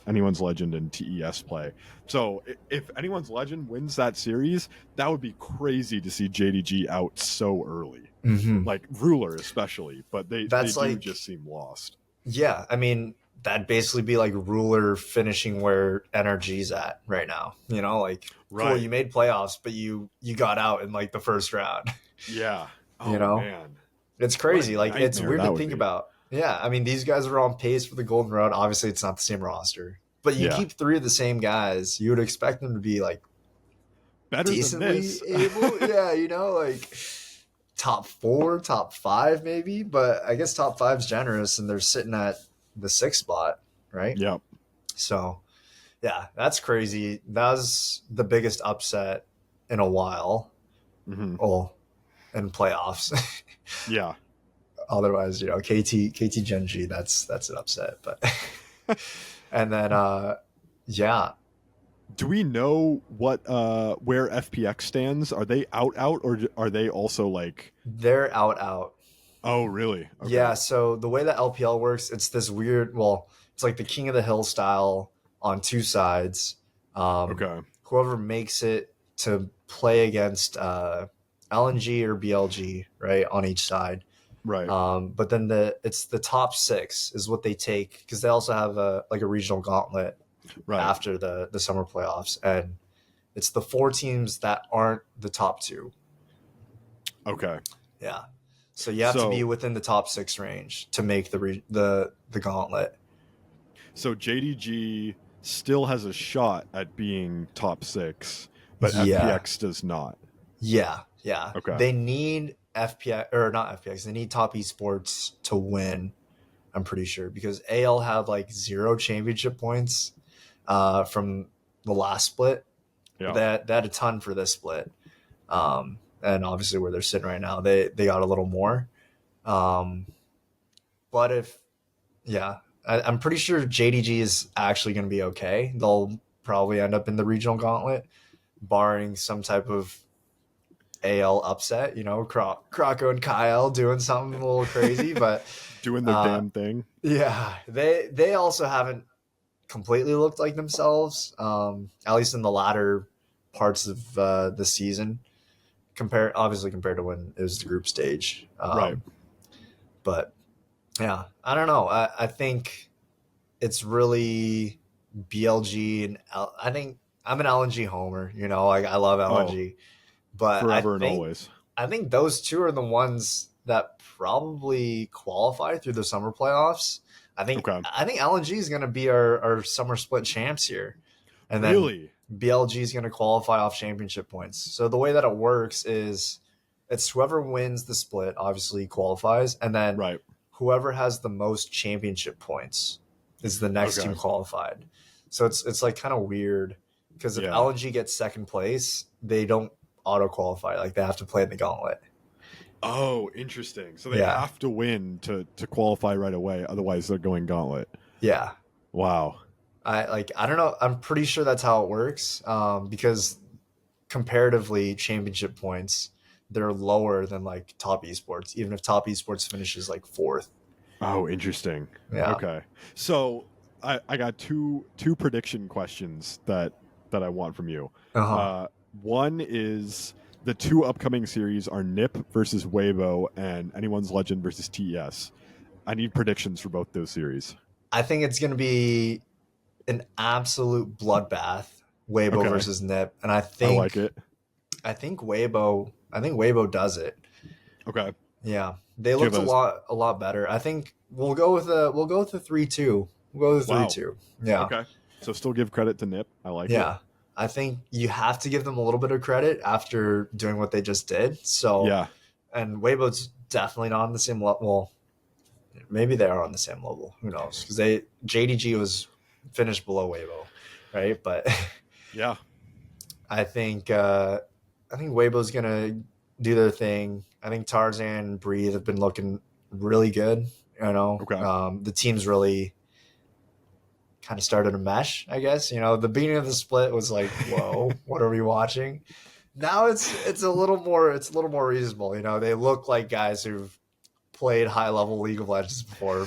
Anyone's Legend and TES play. So if Anyone's Legend wins that series, that would be crazy to see JDG out so early. Mm-hmm. Like Ruler especially, but they do just seem lost. Yeah, I mean that'd basically be like Ruler finishing where NRG's at right now. Like right. Cool, you made playoffs, but you got out in like the first round. Yeah. Man, it's crazy. Like it's weird to think about. Yeah, I mean these guys are on pace for the Golden Road. Obviously, it's not the same roster, but you keep three of the same guys. You would expect them to be like better decently than this. able. Yeah, like top 4, top 5 maybe, but I guess top 5's generous, and they're sitting at the 6th spot, right? Yep. So, yeah, that's crazy. That was the biggest upset in a while. Mm-hmm. Well, in playoffs. Yeah. Otherwise, KT Genji, that's an upset, but and then yeah. Do we know what where FPX stands? Are they out or are they also like they're out? Oh, really? Okay. Yeah, so the way that LPL works, it's this weird, it's like the King of the Hill style on 2 sides. Okay. Whoever makes it to play against LNG or BLG, right, on each side. Right. But then it's the top 6 is what they take, because they also have a regional gauntlet after the summer playoffs, and it's the 4 teams that aren't the top 2. Okay. Yeah. So you have to be within the top 6 range to make the gauntlet. So JDG still has a shot at being top 6, but FPX does not. Yeah. Okay. They need FPX, or not FPX. They need Top Esports to win. I'm pretty sure, because AL have like 0 championship points from the last split. Yeah. They had a ton for this split. And obviously where they're sitting right now, they got a little more. But I'm pretty sure JDG is actually going to be okay. They'll probably end up in the regional gauntlet, barring some type of AL upset. Croco and Kyle doing something a little crazy, but doing their damn thing. Yeah, they also haven't completely looked like themselves, at least in the latter parts of the season. Compared to when it was the group stage, Right. But yeah, I don't know. I think it's really BLG and I think I'm an LNG homer. I love LNG, but forever and always. I think those two are the ones that probably qualify through the summer playoffs. I think LNG is going to be our summer split champs here, and really, then BLG is going to qualify off championship points. So the way that it works is it's whoever wins the split obviously qualifies, and then whoever has the most championship points is the next team qualified. So it's like kind of weird because if LNG gets second place, they don't auto qualify. Like they have to play in the gauntlet. Oh, interesting. So they have to win to qualify right away. Otherwise, they're going gauntlet. Yeah. Wow. I don't know. I'm pretty sure that's how it works. Because comparatively, championship points they're lower than like top esports, even if top esports finishes like 4th. Oh, interesting. Yeah. Okay. So I got two prediction questions that I want from you. One is the 2 upcoming series are NIP versus Weibo and Anyone's Legend versus TES. I need predictions for both those series. I think it's going to be an absolute bloodbath, Weibo versus NIP, and I like it. I think Weibo does it. Okay. Yeah, they looked a lot better. I think we'll go with a 3-2. We'll go with 3-2. Yeah. Okay. So still give credit to NIP. I like it. Yeah. I think you have to give them a little bit of credit after doing what they just did. So and Weibo's definitely not on the same level. Well, maybe they are on the same level. Who knows? Because JDG was finished below Weibo, right? But yeah, I think Weibo's gonna do their thing. I think Tarzan and Breathe have been looking really good. The team's really kind of started to mesh, I guess. The beginning of the split was like, whoa, what are we watching? Now it's a little more reasonable. They look like guys who've played high level League of Legends before,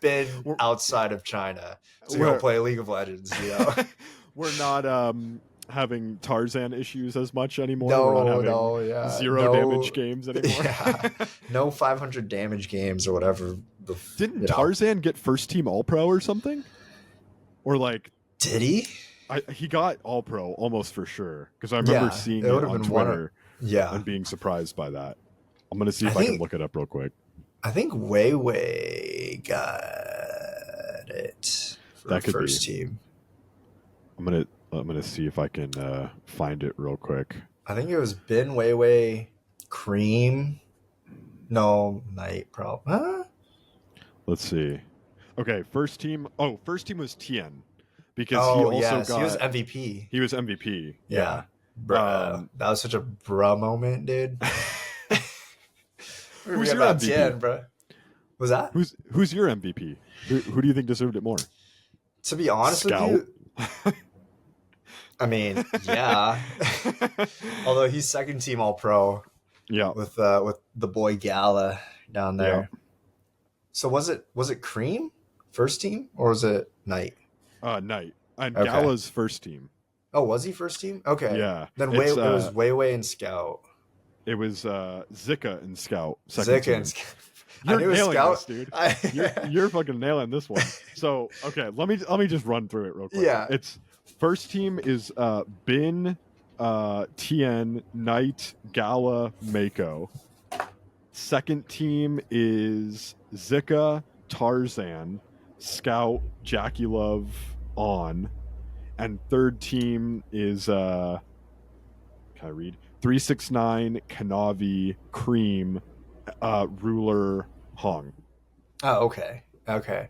been outside of China to go play League of Legends. We're not having Tarzan issues as much anymore. No, we're not having zero damage games anymore. No 500 damage games or whatever. Didn't Tarzan get first team All Pro or something? Or like, did he? He got All Pro almost for sure because I remember seeing it on Twitter and being surprised by that. I'm gonna see if I can look it up real quick. I think Wei got it for that the first team. I'm gonna see if I can find it real quick. I think it was Bin, Wei, Cream. No, Knight, probably. Huh? Let's see. Okay, first team. Oh, first team was Tien because he was MVP. He was MVP. Yeah. Bruh, that was such a bruh moment, dude. Who's your MVP? Tien, bro? Was that? Who's your MVP? Who do you think deserved it more? To be honest with you, I mean, yeah. Although he's second team All Pro. Yeah. With the boy Gala down there. Yeah. So was it Cream first team or was it Knight? Knight. And Gala's first team. Oh, was he first team? Okay. Yeah. Then it was Wei and Scout. It was Zika and Scout. Zika and Scout. You're nailing this, dude. You're fucking nailing this one. So okay, let me just run through it real quick. Yeah. It's first team is Bin, Tien, Knight, Gala, Mako. Second team is Zika, Tarzan, Scout, Jackie Love, On. And third team is can I read? 369, Kanavi, Cream, Ruler, Hong. Oh, okay. Okay.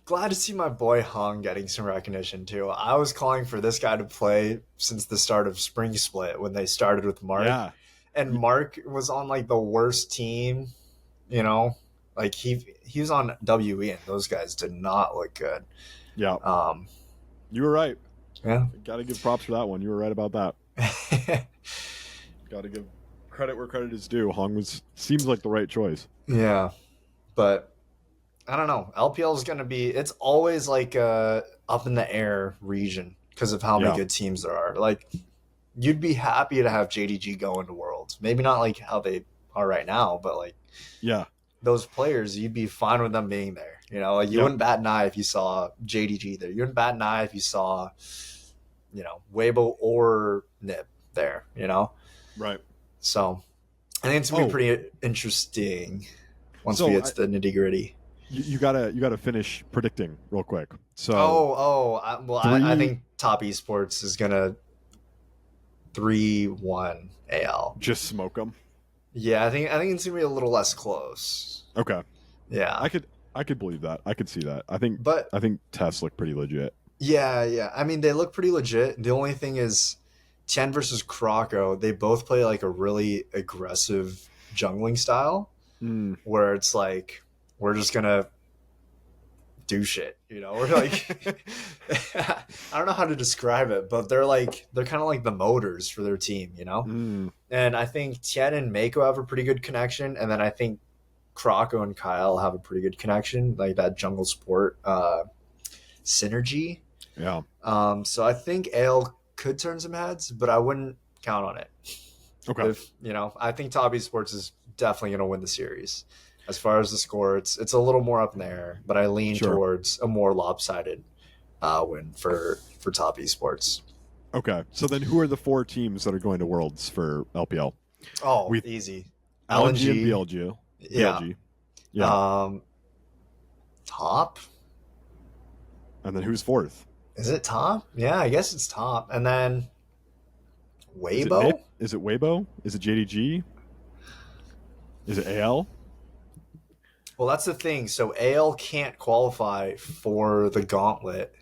Glad to see my boy Hong getting some recognition too. I was calling for this guy to play since the start of Spring Split when they started with Mark. Yeah. And Mark was on like the worst team, like he was on WE and those guys did not look good. Yeah. You were right. Yeah. Got to give props for that one. You were right about that. Got to give credit where credit is due. Seems like the right choice. Yeah, but I don't know. LPL is going to be. It's always like a up in the air region because of how many Yeah. good teams there are. Like you'd be happy to have JDG go into Worlds. Maybe not like how they are right now, but like Yeah. those players, you'd be fine with them being there. You know, like you Yep. wouldn't bat an eye if you saw JDG there. You wouldn't bat an eye if you saw, Weibo or Nib there. Right. So I think it's gonna be pretty interesting once we get to the nitty gritty. You gotta finish predicting real quick. So I think Top Esports is gonna 3-1 AL. Just smoke them. Yeah, I think it's gonna be a little less close. Okay. Yeah, I could believe that. I could see that. I think tests look pretty legit. Yeah. I mean, they look pretty legit. The only thing is, Tian versus Croco, they both play like a really aggressive jungling style, where it's like we're just gonna do shit. We're like, I don't know how to describe it, but they're kind of like the motors for their team. And I think Tian and Mako have a pretty good connection, and then I think Croco and Kyle have a pretty good connection, like that jungle sport synergy. Yeah. So I think AL could turn some heads, but I wouldn't count on it. Okay. I think Top Esports is definitely going to win the series. As far as the score, it's a little more up in the air, but I lean towards a more lopsided win for Top Esports. Okay. So then who are the 4 teams that are going to Worlds for LPL? Oh, easy. LNG and BLG. Yeah. Yeah. Top? And then who's 4th? Is it Top? Yeah, I guess it's Top. And then Weibo? Is it Weibo? Is it JDG? Is it AL? Well, that's the thing. So AL can't qualify for the gauntlet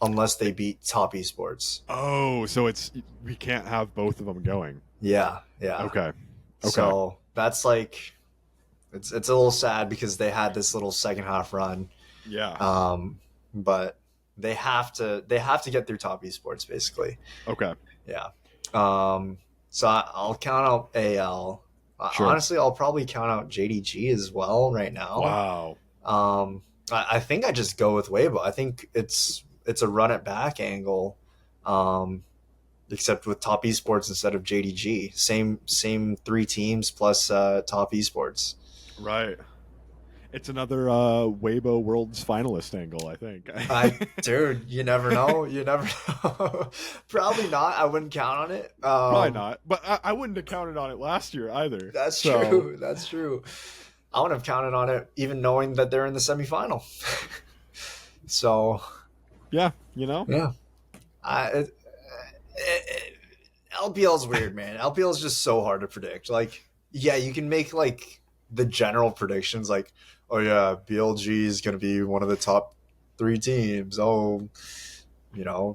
unless they beat Top Esports. Oh, so we can't have both of them going. Yeah. Okay. So that's like it's a little sad because they had this little second half run. Yeah. But they have to get through Top Esports basically. Okay. Yeah. So I'll count out AL. Sure. Honestly, I'll probably count out JDG as well right now. Wow. I think I just go with Weibo. I think it's a run it back angle, except with Top Esports instead of JDG. Same 3 teams plus Top Esports. Right. It's another Weibo Worlds finalist angle, I think. Dude, you never know. You never know. Probably not. I wouldn't count on it. Probably not. But I wouldn't have counted on it last year either. That's true. That's true. I wouldn't have counted on it even knowing that they're in the semifinal. So. Yeah, Yeah. LPL is weird, man. LPL is just so hard to predict. Like, yeah, you can make like the general predictions like, oh yeah, BLG is going to be one of the top 3 teams. Oh,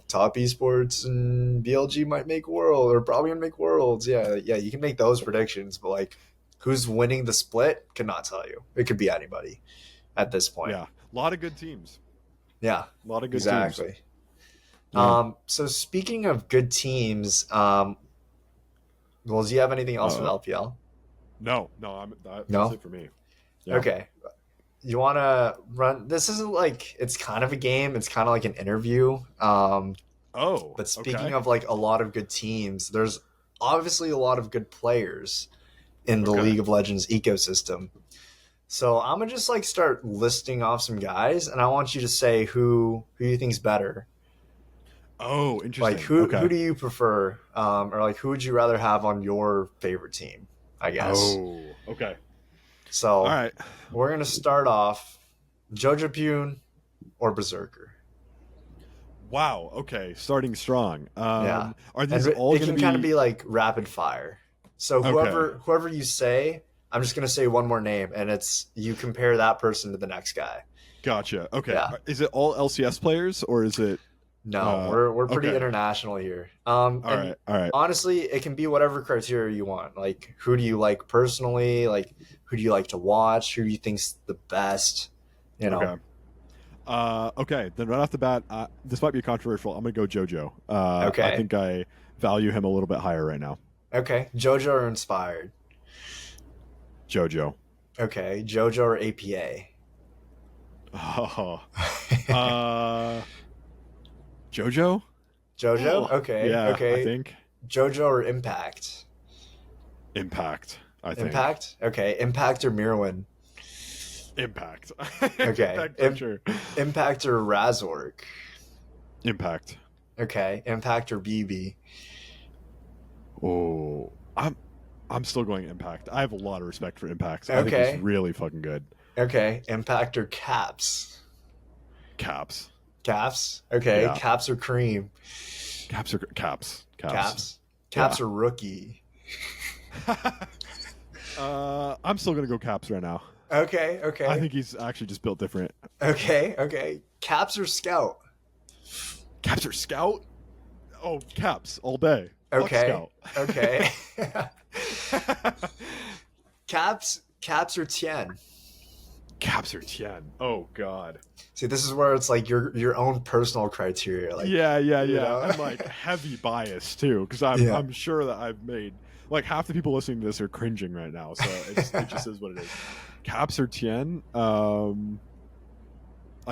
Top Esports and BLG might make World or probably going to make Worlds. Yeah, you can make those predictions, but like who's winning the split, cannot tell you. It could be anybody at this point. Yeah, a lot of good teams. Yeah, a lot of good teams. Yeah. So speaking of good teams, do you have anything else with LPL? No, that's it for me. Yeah. Okay. You want to run? This isn't like, it's kind of a game. It's kind of like an interview. But speaking of like a lot of good teams, there's obviously a lot of good players in the League of Legends ecosystem. So I'm going to just like start listing off some guys, and I want you to say who you think's better. Oh, interesting. Like who do you prefer? Or like who would you rather have on your favorite team, I guess. Oh, okay. So all right, we're going to start off Jojo Pune or Berserker. Wow. Okay. Starting strong. Yeah. Are these all going to be? It can kind of be like rapid fire. So whoever you say, I'm just going to say one more name, and it's you compare that person to the next guy. Gotcha. Okay. Yeah. Is it all LCS players or is it? No, we're pretty international here. All right. Honestly, it can be whatever criteria you want. Like, who do you like personally? Like, who do you like to watch? Who do you think's the best? Okay. Okay, then right off the bat, this might be controversial. I'm gonna go JoJo. I Okay. think I value him a little bit higher right now. Okay. JoJo or Inspired? JoJo. Okay. JoJo or APA? Oh, uh, JoJo. JoJo? Oh, Okay. yeah, I Okay. think JoJo or Impact? Impact. I think Impact? Okay. Impact or Mirwin? Impact. Okay. Impact for sure. Impact or Razork? Impact. Okay. Impact or BB? Oh, I'm still going Impact. I have a lot of respect for Impact. I think he's Okay. really fucking good. Okay. Impact or Caps? Caps. Caps? Okay. Yeah. Caps or Cream? Caps are caps. Caps? Yeah. Caps or Rookie? I'm still gonna go Caps right now. Okay. I Okay. think he's actually just built different. Okay. Okay. Caps or Scout? Caps or Scout? Oh, Caps all day. Fuck Okay. Scout. Okay. Caps or Tien? Caps or Tien. Oh God. See, this is where it's like your own personal criteria. Like, Yeah. you know? And like heavy bias too, because Yeah. I'm sure that I've made like half the people listening to this are cringing right now. So it just is what it is. Caps or Tien? I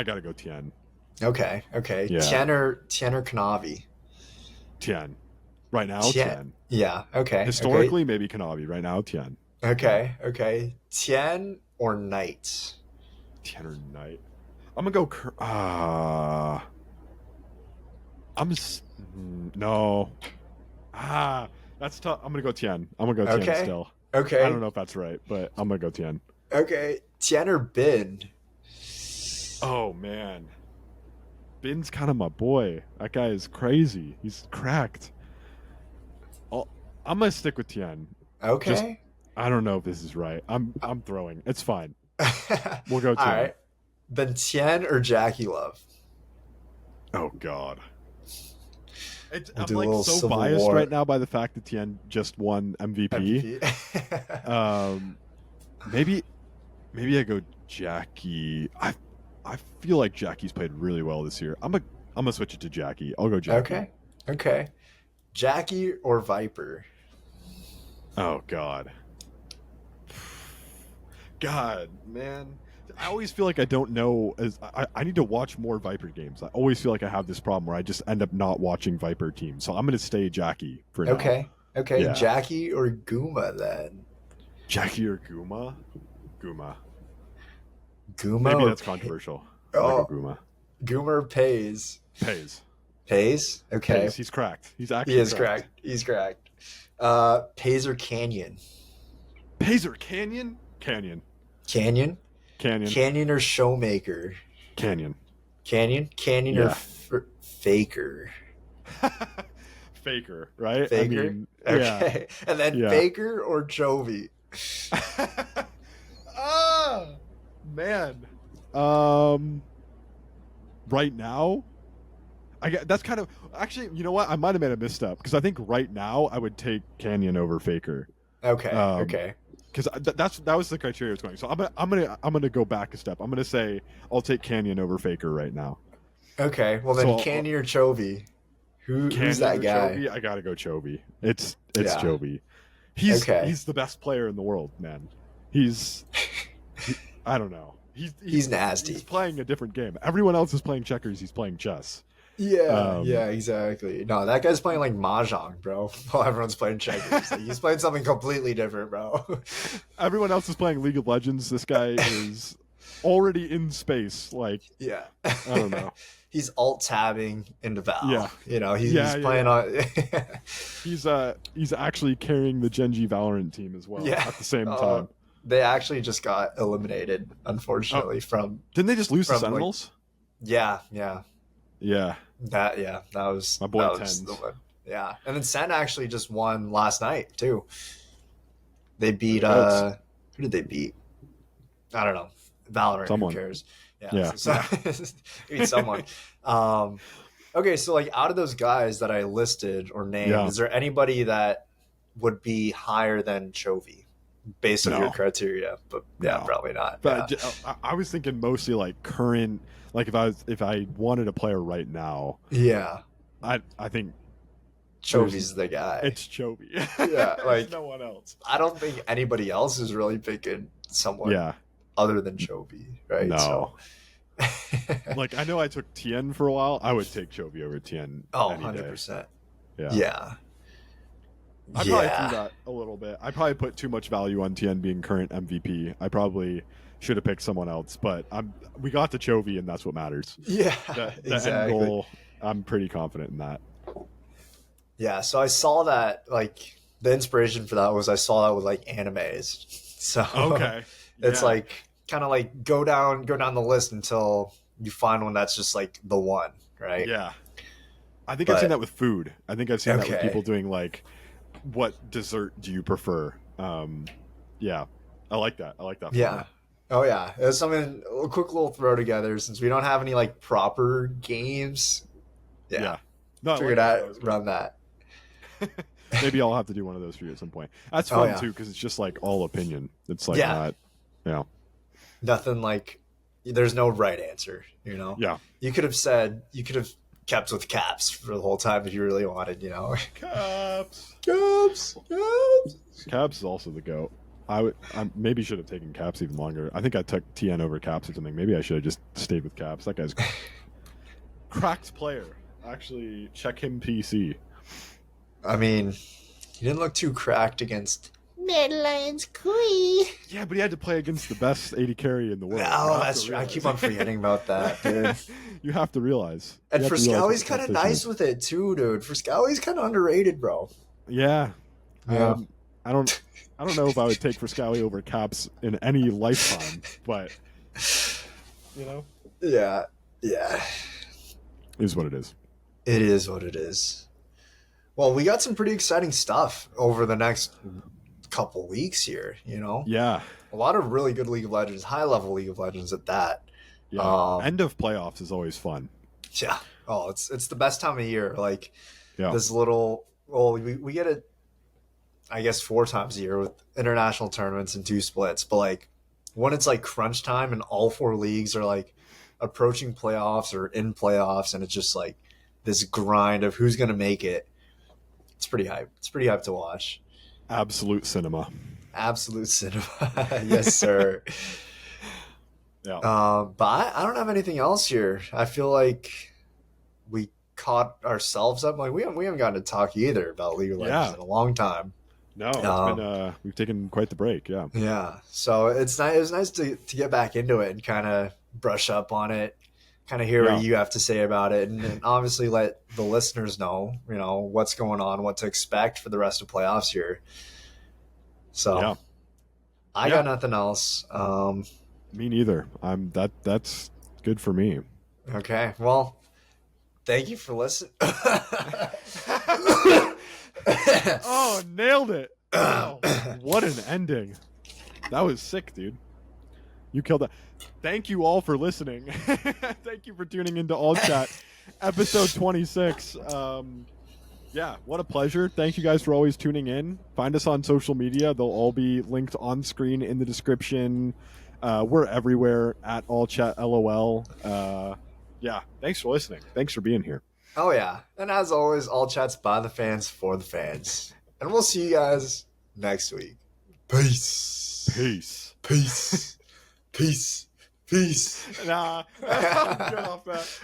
gotta go Tien. Okay. Okay. Yeah. Tien or Kanavi? Tien. Right now, Tien. Tien. Yeah. Okay. Historically, maybe Kanavi. Right now, Tien. Okay. Okay. Tien or Knight? Tien or Knight. I'm gonna go. No. That's tough. I'm gonna go Tien. I'm gonna go Tien Okay. still. Okay. I don't know if that's right, but I'm gonna go Tien. Okay. Tien or Bin? Oh man, Bin's kind of my boy. That guy is crazy. He's cracked. I'm gonna stick with Tien. Okay. I don't know if this is right. I'm throwing. It's fine. We'll go Tien. All right. Then Tien or Jackie Love? Oh God. We'll I'm do a like little so Civil biased War. right now by the fact that Tien just won MVP. Maybe I go Jackie. I feel like Jackie's played really well this year. I'm gonna switch it to Jackie. I'll go Jackie. Okay. Okay. Jackie or Viper? Oh God. God, man. I always feel like I don't know. I need to watch more Viper games. I always feel like I have this problem where I just end up not watching Viper teams. So I'm going to stay Jackie for now. Okay. Okay. Yeah. Jackie or Guma then? Jackie or Guma? Guma. Guma. Maybe that's controversial. Oh. Guma. Guma or Pays? Pays. Pays? Okay. Pays. He's cracked. He's actually He is cracked. He's cracked. Pays or Canyon? Pays or Canyon? Canyon. Canyon? Canyon. Canyon or Showmaker? Canyon. Canyon? Canyon Yeah. or Faker? Faker, right? Faker? I mean, okay. Yeah. And then Yeah. Faker or Chovy? Oh, man. Right now, I get that's kind of actually. You know what? I might have made a misstep because I think right now I would take Canyon over Faker. Okay. Um, Okay. Because that was the criteria I was going. So I'm gonna go back a step. I'm gonna say I'll take Canyon over Faker right now. Okay. Well then, So, Canyon or Chovy? Who's Canyon that or guy? Chovy? I gotta go Chovy. It's Yeah. Chovy. He's Okay. the best player in the world, man. I don't know. He's nasty. He's playing a different game. Everyone else is playing checkers. He's playing chess. Yeah, yeah, exactly. No, that guy's playing like mahjong, bro. While everyone's playing checkers, like, he's playing something completely different, bro. Everyone else is playing League of Legends. This guy is already in space. Like, yeah, I don't know. He's alt tabbing into Val. Yeah. You know, he's playing on. He's actually carrying the Genji Valorant team as well at the same time. They actually just got eliminated, unfortunately, from. Didn't they just lose to from, Sentinels? Yeah. Yeah. That was My boy that was Tens. the one. Yeah, and then Sen actually just won last night too. They beat who did they beat? I don't know. Valorant. Someone. Who cares? Yeah. So, beat someone. Okay, so like out of those guys that I listed or named, is there anybody that would be higher than Chovy? based on No. your criteria, but yeah, No. probably not. But Yeah. I was thinking mostly like current. Like if I wanted a player right now, Yeah. I think Chovy's the guy. it's Chovy. Yeah, There's like no one else. I don't think anybody else is really picking someone Yeah. other than Chovy, right? No. So Like I know I took Tien for a while. I would take Chovy over Tien. oh, any day. 100%. Yeah. Yeah. I probably threw that a little bit. I probably put too much value on Tien being current MVP. I probably should have picked someone else, but we got to Chovy, and that's what matters. Yeah, The exactly. end goal, I'm pretty confident in that. Yeah, so I saw that, like, the inspiration for that was I saw that with, like, animes. So Okay. it's Yeah. like kind of like go down the list until you find one that's just like the one, right? Yeah. I think I've seen that with food. I think I've seen that with Okay. people doing like, what dessert do you prefer? Yeah. I like that. I like that. Yeah. Oh yeah. It was something, a quick little throw together since we don't have any like proper games. Yeah. No, I Figured like out around that. Maybe I'll have to do one of those for you at some point. That's fun too, because it's just like all opinion. It's like not, nothing like, there's no right answer, you know? Yeah. You could have kept with Caps for the whole time if you really wanted, you know? Caps. Caps. Caps is also the GOAT. I maybe should have taken Caps even longer. I think I took TN over Caps or something. Maybe I should have just stayed with Caps. That guy's cracked player. Actually, check him PC. I mean, he didn't look too cracked against Mad Lions Kui. Yeah, but he had to play against the best 80 carry in the world. Oh, that's true. I keep on forgetting about that, dude. You have to realize. And Friscao's kind of nice with it too, dude. Friscao's kind of underrated, bro. Yeah. Yeah. I don't know if I would take Friscawi over Caps in any lifetime, but you know. Yeah. Is what it is. It is what it is. Well, we got some pretty exciting stuff over the next couple weeks here, you know? Yeah. A lot of really good League of Legends, high-level League of Legends at that. Yeah. End of playoffs is always fun. Yeah. Oh, it's the best time of year. Like, this little... Well, we get it, I guess, 4 times a year with international tournaments and 2 splits. But, like, when it's, like, crunch time and all 4 leagues are, like, approaching playoffs or in playoffs, and it's just, like, this grind of who's going to make it, it's pretty hype. It's pretty hype to watch. Absolute cinema. Absolute cinema. Yes, sir. Yeah. But I don't have anything else here. I feel like we caught ourselves up. Like we haven't gotten to talk either about League of Legends in a long time. No, it's been we've taken quite the break. Yeah. Yeah. So it's nice. It was nice to get back into it and kind of brush up on it, kind of hear what you have to say about it, and obviously let the listeners know, you know, what's going on, what to expect for the rest of playoffs here. So I got nothing else. Me neither. That's good for me. Okay. Well, thank you for listening. Oh, nailed it. Oh, what an ending. That was sick, dude. You killed that. Thank you all for listening. Thank you for tuning into All Chat, episode 26. Yeah, what a pleasure. Thank you guys for always tuning in. Find us on social media. They'll all be linked on screen in the description. We're everywhere at All Chat LOL. Yeah, thanks for listening. Thanks for being here. Oh, yeah. And as always, All Chat's by the fans for the fans. And we'll see you guys next week. Peace. Peace. Peace. Peace. Peace. Nah, I'm good off that.